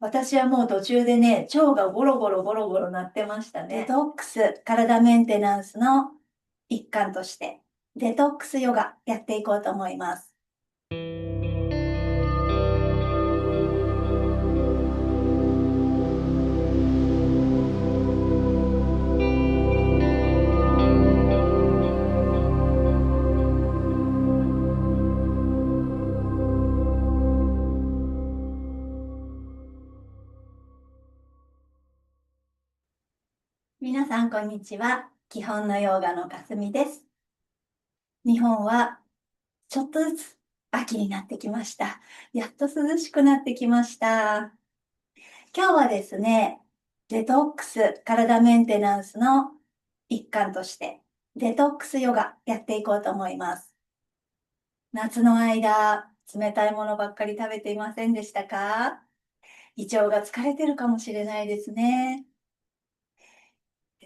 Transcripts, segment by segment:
私はもう途中でね、腸がゴロゴロゴロゴロ鳴ってましたね。デトックス、体メンテナンスの一環として、デトックスヨガやっていこうと思います。皆さん、こんにちは。基本のヨガのかすみです。日本はちょっとずつ秋になってきました。やっと涼しくなってきました。今日はですね、デトックス、体メンテナンスの一環として、デトックスヨガやっていこうと思います。夏の間、冷たいものばっかり食べていませんでしたか？胃腸が疲れてるかもしれないですね。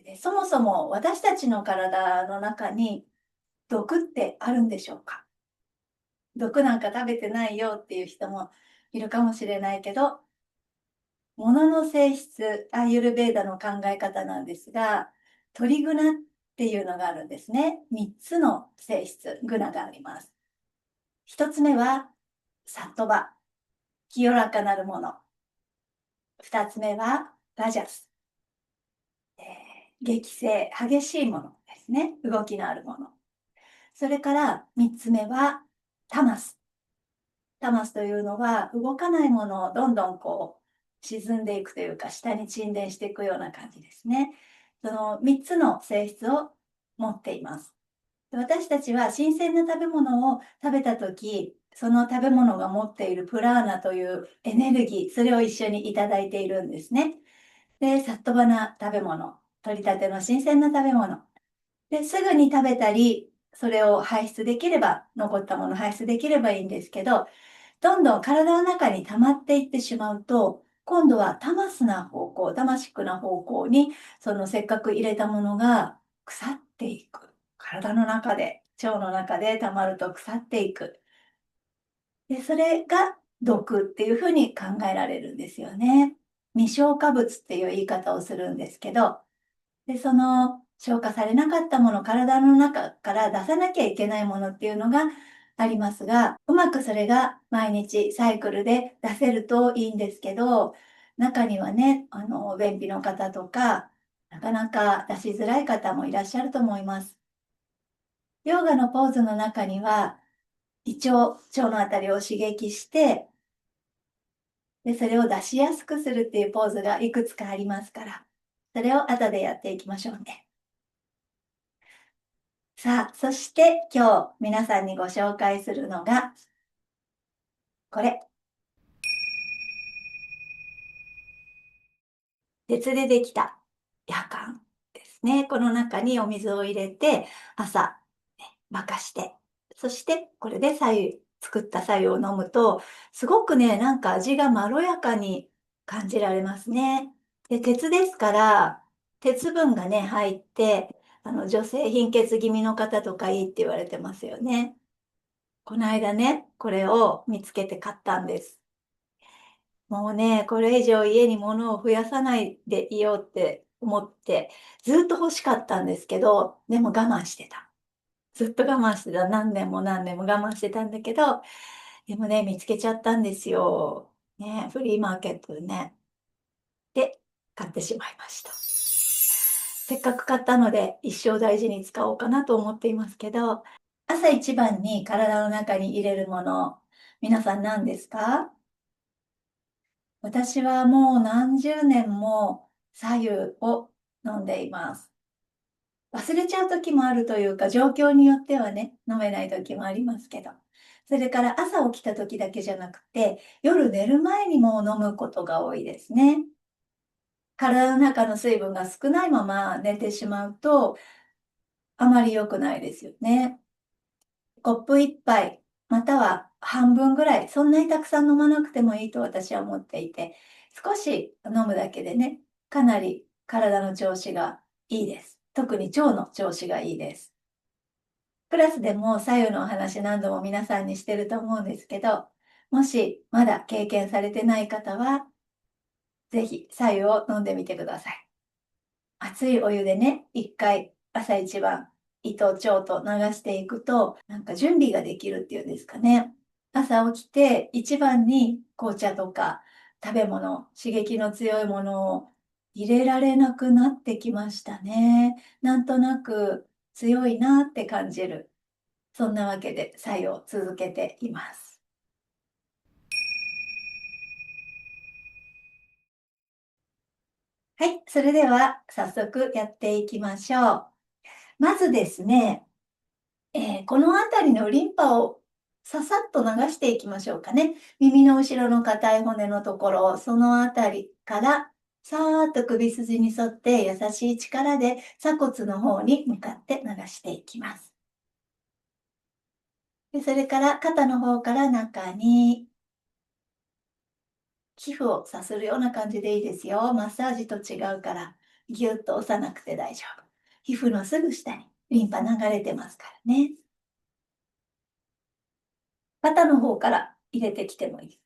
で、そもそも私たちの体の中に毒ってあるんでしょうか？毒なんか食べてないよっていう人もいるかもしれないけど、物の性質、アーユルヴェーダの考え方なんですが、トリグナっていうのがあるんですね。3つの性質、グナがあります。1つ目は、サットバ、清らかなるもの。2つ目は、ラジャス、激性、激しいものですね。動きのあるもの。それから3つ目は、タマス。タマスというのは、動かないものをどんどんこう、沈んでいくというか、下に沈殿していくような感じですね。その3つの性質を持っています。私たちは新鮮な食べ物を食べたとき、その食べ物が持っているプラーナというエネルギー、それを一緒にいただいているんですね。で、さっとばな食べ物、取りたての新鮮な食べ物。で、すぐに食べたり、それを排出できれば、残ったものを排出できればいいんですけど、どんどん体の中に溜まっていってしまうと、今度はタマスな方向、魂クな方向に、そのせっかく入れたものが腐っていく。体の中で、腸の中で溜まると腐っていく。で、それが毒っていうふうに考えられるんですよね。未消化物っていう言い方をするんですけど、で、その消化されなかったもの、体の中から出さなきゃいけないものっていうのがありますが、うまくそれが毎日サイクルで出せるといいんですけど、中にはね、便秘の方とか、なかなか出しづらい方もいらっしゃると思います。ヨガのポーズの中には、腸のあたりを刺激して、で、それを出しやすくするっていうポーズがいくつかありますから、それを後でやっていきましょうね。さあ、そして今日皆さんにご紹介するのが、これ。鉄でできた夜間ですね。この中にお水を入れて、朝、沸かして、そしてこれで作った白湯を飲むと、すごくね、なんか味がまろやかに感じられますね。で、鉄ですから、鉄分がね、入って、女性貧血気味の方とかいいって言われてますよね。この間ね、これを見つけて買ったんです。もうね、これ以上家に物を増やさないでいようって思って、ずっと欲しかったんですけど、でも我慢してた。ずっと我慢してた。何年も何年も我慢してたんだけど、でもね、見つけちゃったんですよ。ね、フリーマーケットでね。で、買ってしまいました。せっかく買ったので、一生大事に使おうかなと思っていますけど、朝一番に体の中に入れるもの、皆さん何ですか？私はもう何十年も白湯を飲んでいます。忘れちゃう時もあるというか、状況によってはね、飲めない時もありますけど。それから朝起きた時だけじゃなくて、夜寝る前にも飲むことが多いですね。体の中の水分が少ないまま寝てしまうと、あまり良くないですよね。コップ一杯、または半分ぐらい、そんなにたくさん飲まなくてもいいと私は思っていて、少し飲むだけでね、かなり体の調子がいいです。特に腸の調子がいいです。クラスでも左右のお話何度も皆さんにしてると思うんですけど、もしまだ経験されてない方は、ぜひ、白湯を飲んでみてください。熱いお湯でね、一回朝一番、胃と腸と流していくと、なんか準備ができるっていうんですかね。朝起きて一番に紅茶とか食べ物、刺激の強いものを入れられなくなってきましたね。なんとなく強いなって感じる。そんなわけで、白湯を続けています。はい、それでは早速やっていきましょう。まずですね、この辺りのリンパをささっと流していきましょうかね。耳の後ろの硬い骨のところ、その辺りからさーっと首筋に沿って優しい力で鎖骨の方に向かって流していきます。でそれから肩の方から中に皮膚をさするような感じでいいですよ。マッサージと違うからぎゅっと押さなくて大丈夫。皮膚のすぐ下にリンパ流れてますからね。肩の方から入れてきてもいい。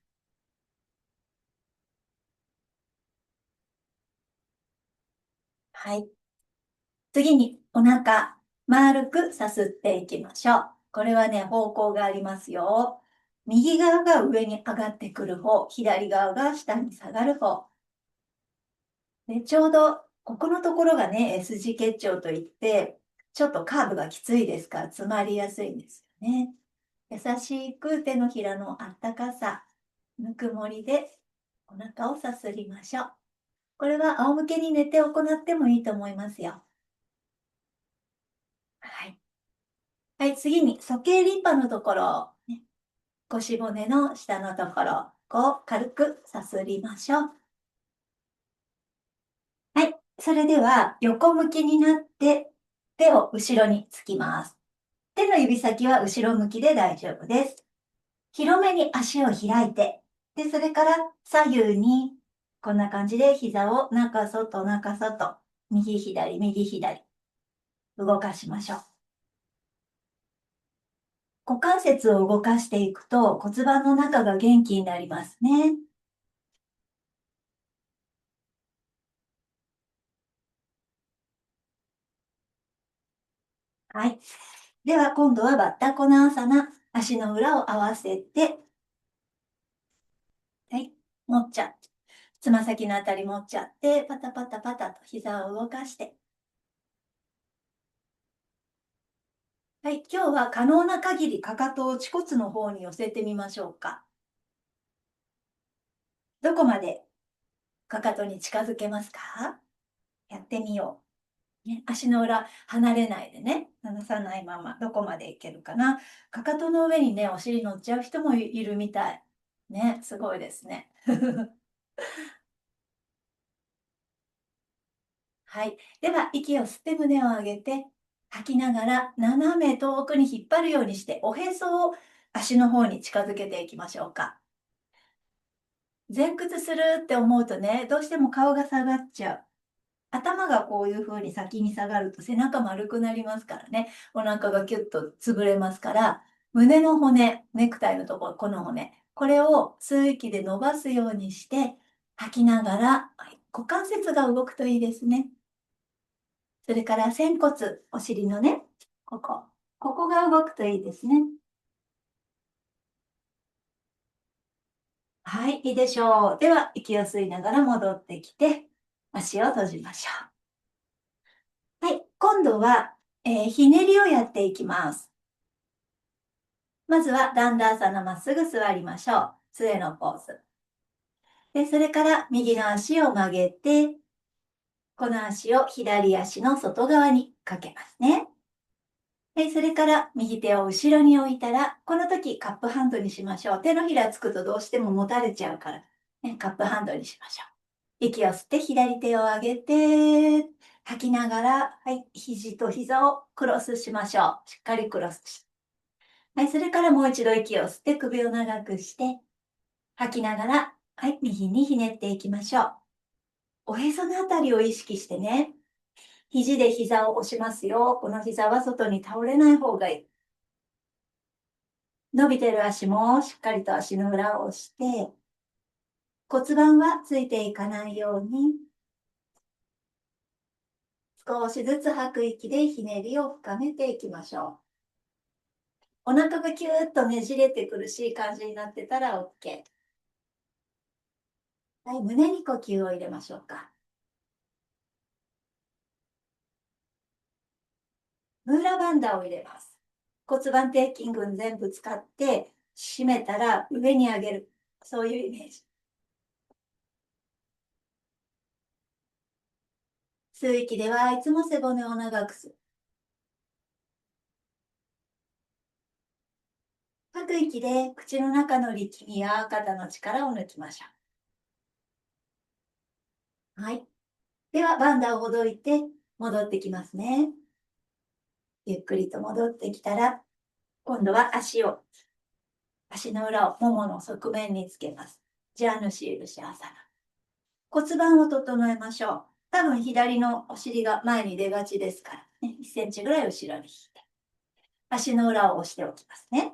はい。次にお腹、丸くさすっていきましょう。これはね、方向がありますよ。右側が上に上がってくる方、左側が下に下がる方。で、ちょうどここのところがね、S 字結腸といって、ちょっとカーブがきついですから、詰まりやすいんですよね。優しく手のひらのあったかさ、ぬくもりでお腹をさすりましょう。これは仰向けに寝て行ってもいいと思いますよ。はい。はい、次に、鼠径リンパのところ、ね、腰骨の下のところを軽くさすりましょう。はい、それでは横向きになって手を後ろにつきます。手の指先は後ろ向きで大丈夫です。広めに足を開いて、で、それから左右にこんな感じで膝を中外中外、右左右左動かしましょう。股関節を動かしていくと骨盤の中が元気になりますね。はい。では今度はバッタコナーサナ、足の裏を合わせて、はい、持っちゃって、つま先のあたり持っちゃって、パタパタパタと膝を動かして、はい、今日は可能な限りかかとを恥骨の方に寄せてみましょうか。どこまでかかとに近づけますか？やってみよう。ね、足の裏離れないでね、離さないままどこまでいけるかな。かかとの上にね、お尻乗っちゃう人もいるみたい。ね、すごいですね。はい。では、息を吸って胸を上げて、吐きながら斜め遠くに引っ張るようにして、おへそを足の方に近づけていきましょうか。前屈するって思うとね、どうしても顔が下がっちゃう。頭がこういう風に先に下がると背中丸くなりますからね。お腹がキュッと潰れますから、胸の骨、ネクタイのところ、この骨、これを吸う息で伸ばすようにして、吐きながら、はい、股関節が動くといいですね。それから仙骨、お尻のね、ここが動くといいですね。はい、いいでしょう。では、息を吸いながら戻ってきて、足を閉じましょう。はい、今度は、ひねりをやっていきます。まずは、ダンダーサナまっすぐ座りましょう。杖のポーズ。で、それから右の足を曲げて、この足を左足の外側にかけますね。それから右手を後ろに置いたら、この時カップハンドにしましょう。手のひらつくとどうしても持たれちゃうから、ね、カップハンドにしましょう。息を吸って左手を上げて、吐きながら、はい、肘と膝をクロスしましょう。しっかりクロスして。はい、それからもう一度息を吸って首を長くして、吐きながら、はい、右にひねっていきましょう。おへそのあたりを意識してね、肘で膝を押しますよ。この膝は外に倒れない方がいい。伸びてる足もしっかりと足の裏を押して、骨盤はついていかないように、少しずつ吐く息でひねりを深めていきましょう。お腹がキューッとねじれてくるしい感じになってたら OK。はい、胸に呼吸を入れましょうか。ムーラバンダを入れます。骨盤底筋群全部使って締めたら上に上げる。そういうイメージ。吸う息ではいつも背骨を長くする。吐く息で口の中の力みや肩の力を抜きましょう。はい。では、バンダをほどいて戻ってきますね。ゆっくりと戻ってきたら、今度は足の裏をももの側面につけます。ジャーヌシールシャーサナ。骨盤を整えましょう。多分左のお尻が前に出がちですから、ね、1センチぐらい後ろに引いて、足の裏を押しておきますね。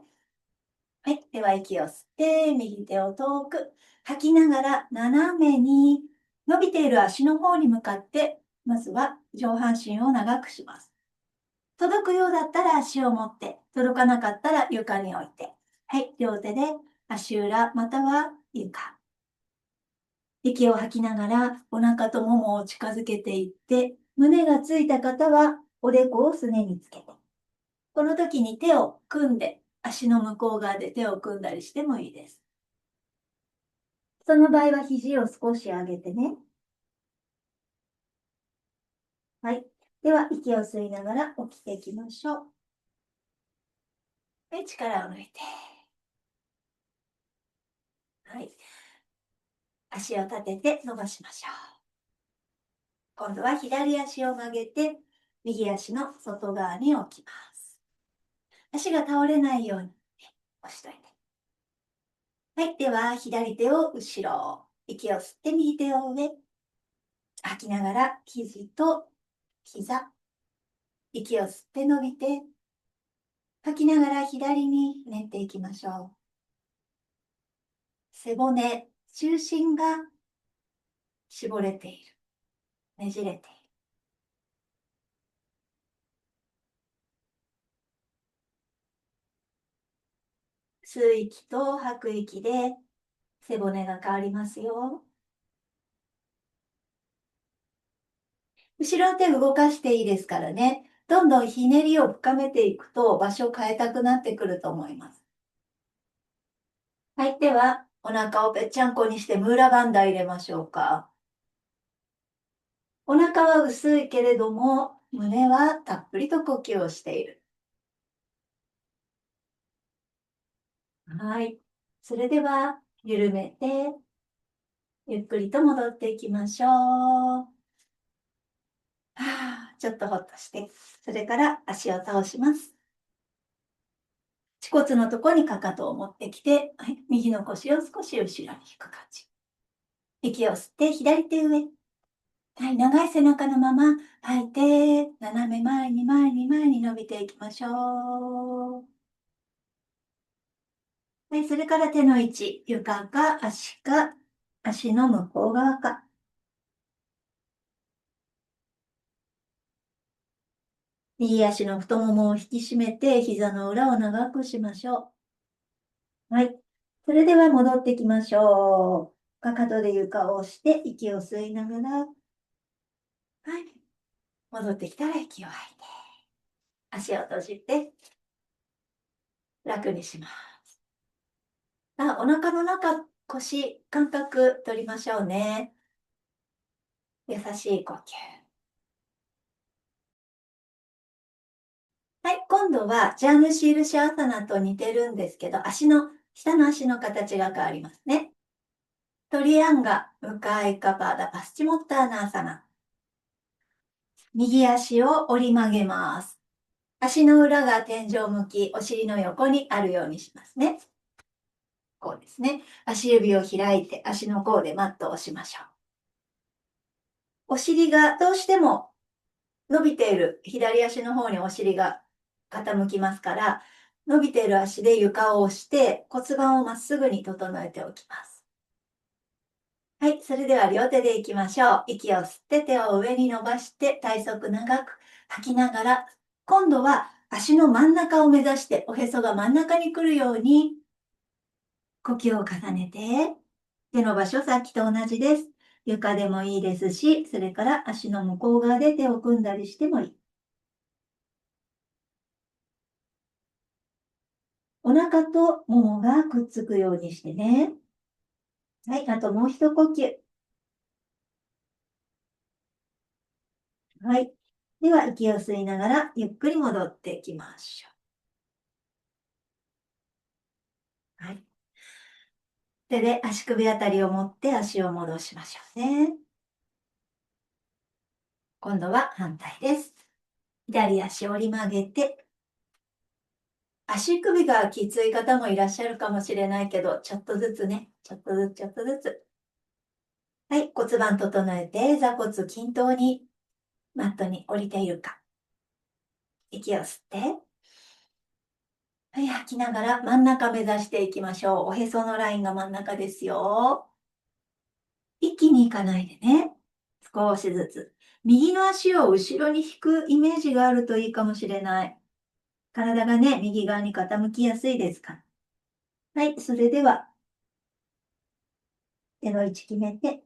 はい。では、息を吸って、右手を遠く、吐きながら斜めに伸びている足の方に向かって、まずは上半身を長くします。届くようだったら足を持って、届かなかったら床に置いて、はい。両手で足裏または床。息を吐きながらお腹とももを近づけていって、胸がついた方はおでこをすねにつけて。この時に手を組んで、足の向こう側で手を組んだりしてもいいです。その場合は肘を少し上げてね。はい。では、息を吸いながら起きていきましょう。はい、力を抜いて。はい。足を立てて伸ばしましょう。今度は左足を曲げて、右足の外側に置きます。足が倒れないように押しといて。はい。では、左手を後ろ。息を吸って右手を上。吐きながら肘と膝。息を吸って伸びて、吐きながら左にひねっていきましょう。背骨、中心が絞れている。ねじれている。吸う息と吐く息で背骨が変わりますよ。後ろ手動かしていいですからね。どんどんひねりを深めていくと場所を変えたくなってくると思います。はい。では、お腹をぺっちゃんこにしてムーラバンダ入れましょうか。お腹は薄いけれども、胸はたっぷりと呼吸をしている。はい。それでは、緩めて、ゆっくりと戻っていきましょう。ちょっとほっとして、それから足を倒します。恥骨のところにかかとを持ってきて、はい、右の腰を少し後ろに引く感じ。息を吸って左手上。はい、長い背中のまま吐いて、斜め前に前に前に伸びていきましょう。はい、それから手の位置、床か足か、足の向こう側か。右足の太ももを引き締めて、膝の裏を長くしましょう。はい。それでは戻ってきましょう。かかとで床を押して、息を吸いながら、はい。戻ってきたら息を吐いて、足を閉じて、楽にします。お腹の中、腰、感覚取りましょうね。優しい呼吸。はい、今度はジャーヌシールシャーサナと似てるんですけど、下の足の形が変わりますね。トリアンガ、向かいカパーダ、パスチモッターナーサナ。右足を折り曲げます。足の裏が天井向き、お尻の横にあるようにしますね。こうですね。足指を開いて、足の甲でマットを押しましょう。お尻がどうしても伸びている左足の方にお尻が傾きますから、伸びている足で床を押して骨盤をまっすぐに整えておきます。はい、それでは両手でいきましょう。息を吸って手を上に伸ばして体側長く吐きながら、今度は足の真ん中を目指しておへそが真ん中に来るように呼吸を重ねて、手の場所さっきと同じです。床でもいいですし、それから足の向こう側で手を組んだりしてもいい。お腹とももがくっつくようにしてね。はい、あともう一呼吸。はい。では、息を吸いながら、ゆっくり戻っていきましょう。はい。手で足首あたりを持って足を戻しましょうね。今度は反対です。左足折り曲げて、足首がきつい方もいらっしゃるかもしれないけど、ちょっとずつね、ちょっとずつ、ちょっとずつ。はい、骨盤整えて、座骨均等にマットに降りているか。息を吸って、はい、吐きながら真ん中目指していきましょう。おへそのラインが真ん中ですよ。一気に行かないでね。少しずつ。右の足を後ろに引くイメージがあるといいかもしれない。体がね、右側に傾きやすいですから。はい、それでは、手の位置決めて、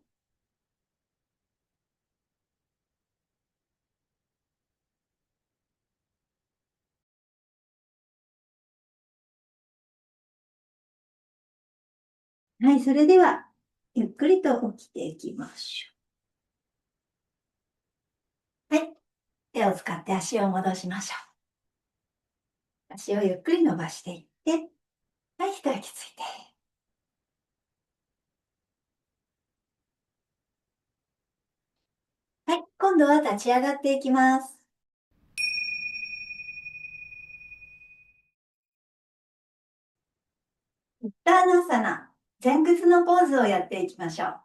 はい、それでは、ゆっくりと起きていきましょう。はい、手を使って足を戻しましょう。足をゆっくり伸ばしていって、はい、一息ついて。はい、今度は立ち上がっていきます。ウッターナサナ、前屈のポーズをやっていきましょう。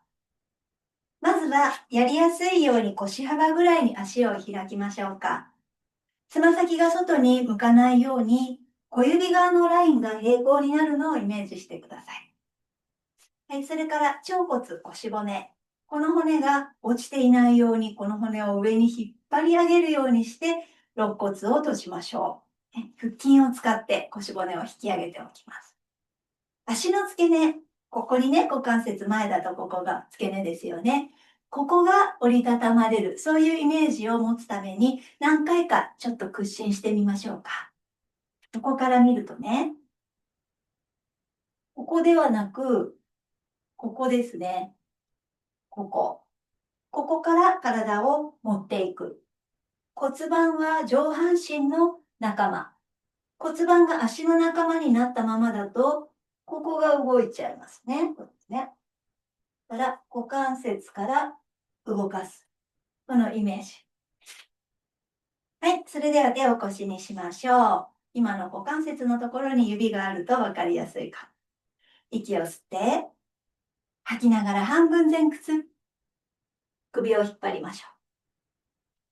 まずは、やりやすいように腰幅ぐらいに足を開きましょうか。つま先が外に向かないように、小指側のラインが平行になるのをイメージしてください。はい、それから腸骨、腰骨。この骨が落ちていないように、この骨を上に引っ張り上げるようにして、肋骨を閉じましょう。腹筋を使って腰骨を引き上げておきます。足の付け根、ここにね、股関節前だとここが付け根ですよね。ここが折りたたまれる、そういうイメージを持つために何回かちょっと屈伸してみましょうか。ここから見るとね、ここではなく、ここですね。ここ。ここから体を持っていく。骨盤は上半身の仲間。骨盤が足の仲間になったままだと、ここが動いちゃいますね。こうですね。から股関節から動かす。このイメージ。はい。それでは手を腰にしましょう。今の股関節のところに指があると分かりやすいか。息を吸って、吐きながら半分前屈。首を引っ張りましょ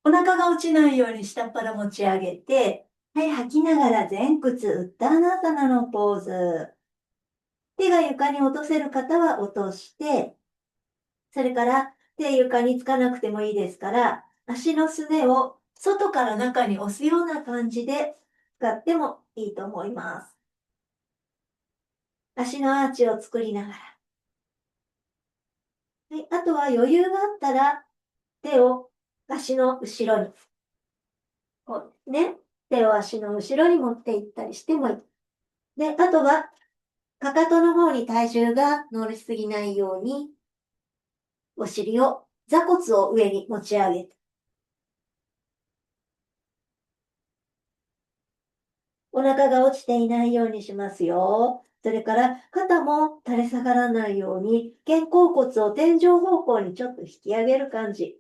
う。お腹が落ちないように下っ腹持ち上げて、はい。吐きながら前屈、ウッターナサナのポーズ。手が床に落とせる方は落として、それから手床につかなくてもいいですから、足のすねを外から中に押すような感じで使ってもいいと思います。足のアーチを作りながら。はい、あとは余裕があったら手を足の後ろに。こうですね。手を足の後ろに持っていったりしてもいい。で、あとはかかとの方に体重が乗りすぎないように、お尻を、座骨を上に持ち上げて、お腹が落ちていないようにしますよ。それから肩も垂れ下がらないように、肩甲骨を天井方向にちょっと引き上げる感じ。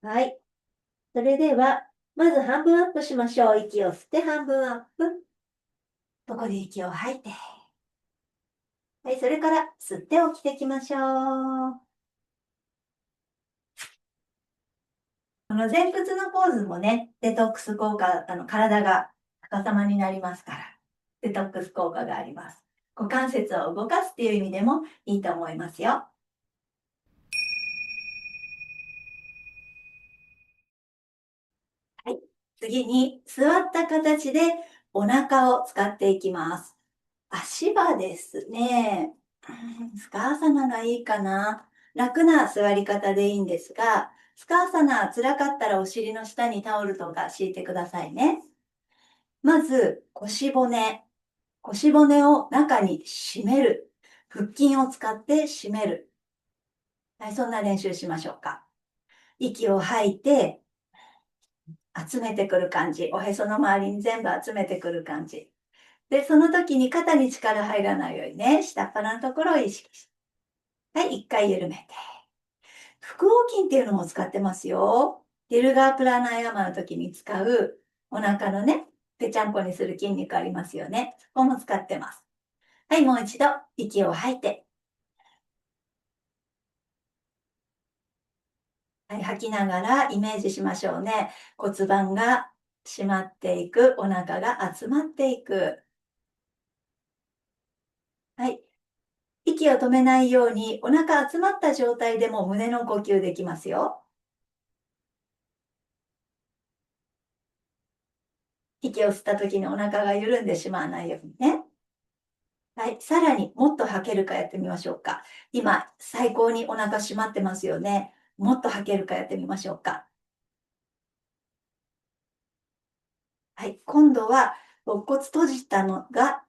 はい。それでは、まず半分アップしましょう。息を吸って半分アップ。ここで息を吐いて。はい。それから吸って起きていきましょう。この前屈のポーズもね、デトックス効果、体が逆さまになりますから、デトックス効果があります。股関節を動かすっていう意味でもいいと思いますよ。はい。次に、座った形でお腹を使っていきます。足場ですね。スカーサナがいいかな。楽な座り方でいいんですが、スカーサナ辛かったらお尻の下にタオルとか敷いてくださいね。まず、腰骨。腰骨を中に締める。腹筋を使って締める。はい、そんな練習しましょうか。息を吐いて、集めてくる感じ。おへその周りに全部集めてくる感じ。で、その時に肩に力入らないようにね、下っ腹のところを意識して。はい、一回緩めて。腹横筋っていうのも使ってますよ。ディルガープラナーヤマの時に使うお腹のね、ぺちゃんこにする筋肉ありますよね。そこも使ってます。はい、もう一度息を吐いて。はい、吐きながらイメージしましょうね。骨盤が締まっていく、お腹が集まっていく。はい。息を止めないように、お腹集まった状態でも胸の呼吸できますよ。息を吸った時にお腹が緩んでしまわないようにね。はい。さらにもっと吐けるかやってみましょうか。今、最高にお腹締まってますよね。もっと吐けるかやってみましょうか。はい。今度は、肋骨閉じたのが、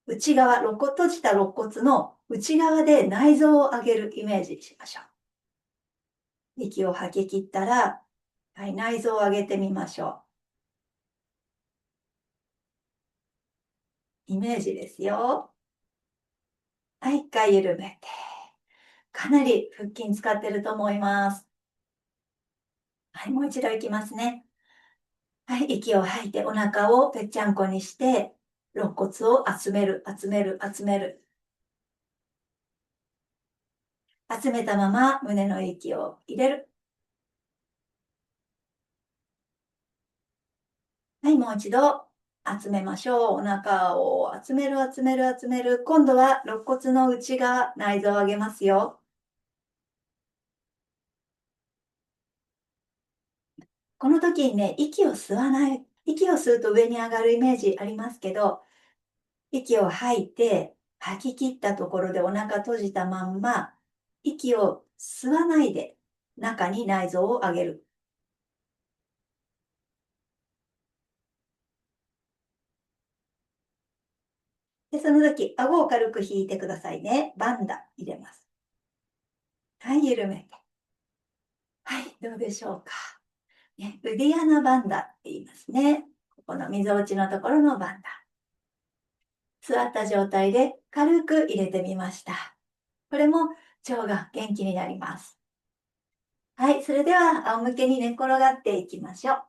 内側、閉じた肋骨の内側で内臓を上げるイメージしましょう。息を吐き切ったら、はい、内臓を上げてみましょう。イメージですよ。はい、一回緩めて。かなり腹筋使ってると思います。はい、もう一度いきますね。はい、息を吐いてお腹をぺっちゃんこにして、肋骨を集める、集める、集める。集めたまま胸の息を入れる。はい、もう一度集めましょう。お腹を集める、集める、集める。今度は肋骨の内側、内臓を上げますよ。この時にね、息を吸わない。息を吸うと上に上がるイメージありますけど、息を吐いて、吐き切ったところでお腹閉じたまんま、息を吸わないで中に内臓を上げる。で、その時、顎を軽く引いてくださいね。バンダ入れます。はい、緩めて。はい、どうでしょうか。ね、ウディアナバンダって言いますね。ここの溝落ちのところのバンダ。座った状態で軽く入れてみました。これも腸が元気になります。はい、それでは仰向けに寝転がっていきましょう。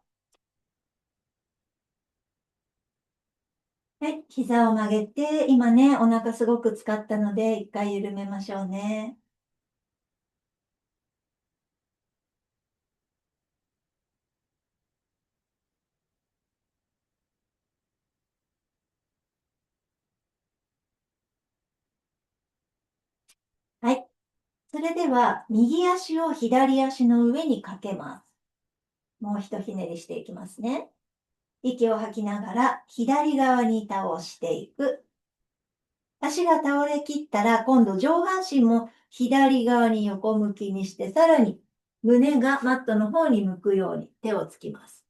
はい、膝を曲げて、今ね、お腹すごく使ったので、一回緩めましょうね。はい。それでは、右足を左足の上にかけます。もう一ひねりしていきますね。息を吐きながら、左側に倒していく。足が倒れきったら、今度上半身も左側に横向きにして、さらに胸がマットの方に向くように手をつきます。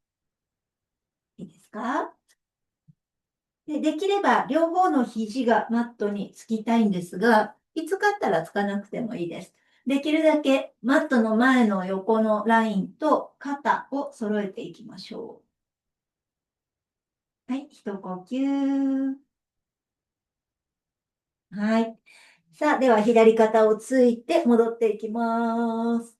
いいですか？できれば両方の肘がマットにつきたいんですが、きつかったらつかなくてもいいです。できるだけマットの前の横のラインと肩を揃えていきましょう。はい、一呼吸。はい。さあ、では左肩をついて戻っていきます。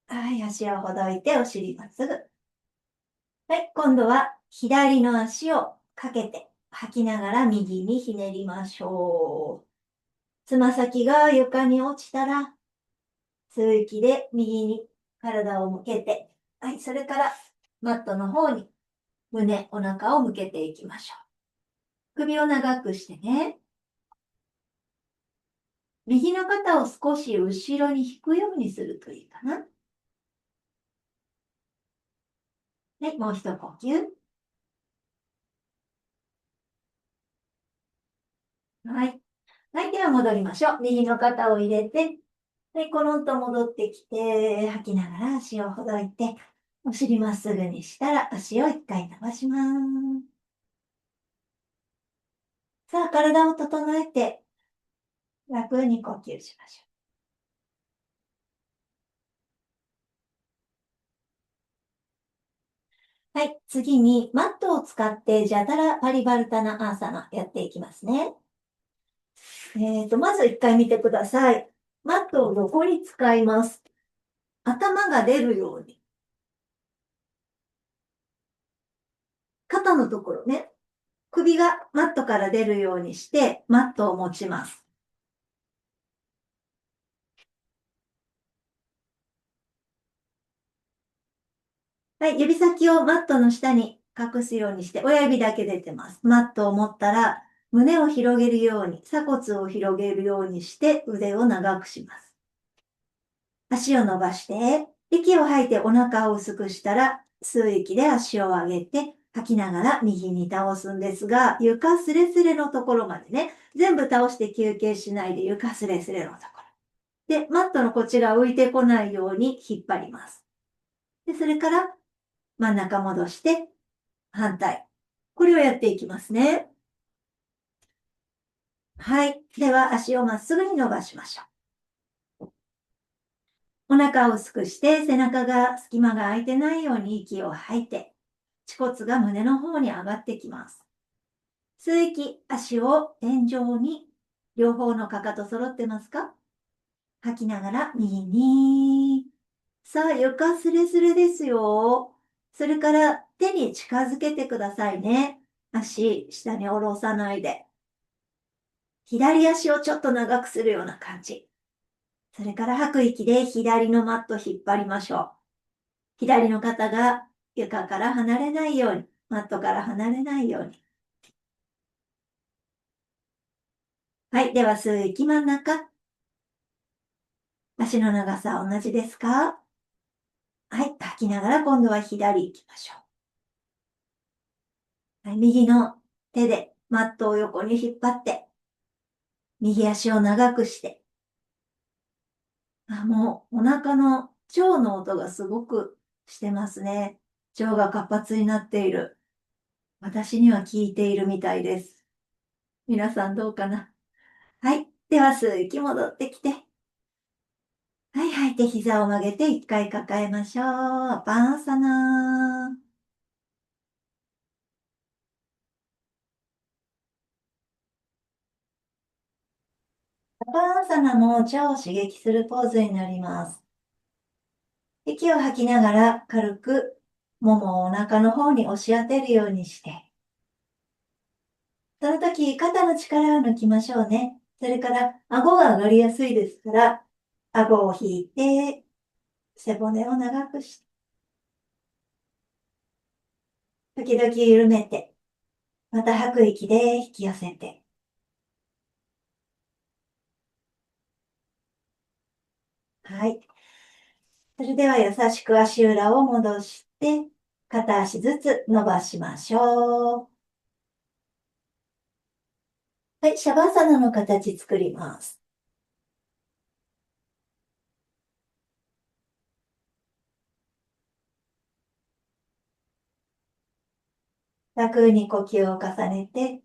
はい、足をほどいてお尻まっすぐ。はい、今度は左の足をかけて吐きながら右にひねりましょう。つま先が床に落ちたら、吸う息で右に体を向けて、はい、それからマットの方に胸、お腹を向けていきましょう。首を長くしてね。右の肩を少し後ろに引くようにするといいかな。はい、もう一呼吸。はい。はい、では戻りましょう。右の肩を入れて、はい、コロンと戻ってきて、吐きながら足をほどいて、お尻まっすぐにしたら足を一回伸ばします。さあ、体を整えて、楽に呼吸しましょう。はい、次にマットを使ってジャタラパリバルタナアーサナやっていきますね。まず一回見てください。マットを横に使います。頭が出るように。肩のところね。首がマットから出るようにして、マットを持ちます。はい、指先をマットの下に隠すようにして、親指だけ出てます。マットを持ったら、胸を広げるように、鎖骨を広げるようにして、腕を長くします。足を伸ばして、息を吐いてお腹を薄くしたら、吸う息で足を上げて、吐きながら右に倒すんですが、床すれすれのところまでね、全部倒して休憩しないで床すれすれのところ。で、マットのこっちが浮いてこないように引っ張ります。で、それから真ん中戻して、反対。これをやっていきますね。はい。では、足をまっすぐに伸ばしましょう。お腹を薄くして、背中が隙間が空いてないように息を吐いて、恥骨が胸の方に上がってきます。吸う息、足を天井に、両方のかかと揃ってますか？吐きながら右に。さあ、床スレスレですよ。それから手に近づけてくださいね。足、下に下ろさないで。左足をちょっと長くするような感じ。それから吐く息で左のマット引っ張りましょう。左の肩が床から離れないように、マットから離れないように。はい。では、吸う息真ん中。足の長さ同じですか？はい。吐きながら今度は左行きましょう。はい。右の手でマットを横に引っ張って、右足を長くして。もうお腹の腸の音がすごくしてますね。腸が活発になっている。私には効いているみたいです。皆さんどうかな？はい。では、吸う息戻ってきて。はい、吐いて膝を曲げて一回抱えましょう。アパンアサナー。アパンアサナも腸を刺激するポーズになります。息を吐きながら軽くももをお腹の方に押し当てるようにして。その時、肩の力を抜きましょうね。それから、顎が上がりやすいですから、顎を引いて、背骨を長くして、時々緩めて、また吐く息で引き寄せて。はい。それでは優しく足裏を戻して、片足ずつ伸ばしましょう。はい、シャバーサナの形作ります。楽に呼吸を重ねて、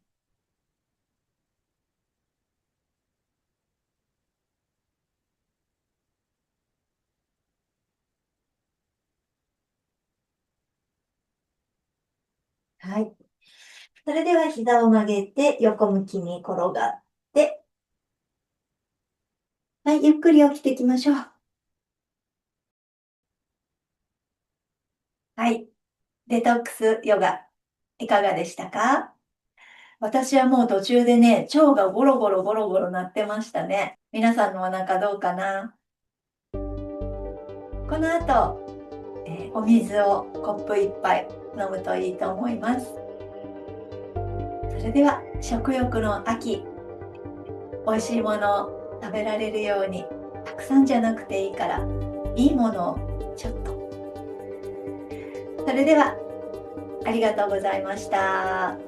はい。それでは膝を曲げて、横向きに転がって、はい、ゆっくり起きていきましょう。はい。デトックスヨガ、いかがでしたか？私はもう途中でね、腸がゴロゴロゴロゴロ鳴ってましたね。皆さんのお腹どうかな？この後、お水をコップ一杯飲むといいと思います。それでは、食欲の秋、美味しいもの食べられるように、たくさんじゃなくていいから、いいものをちょっと。それでは、ありがとうございました。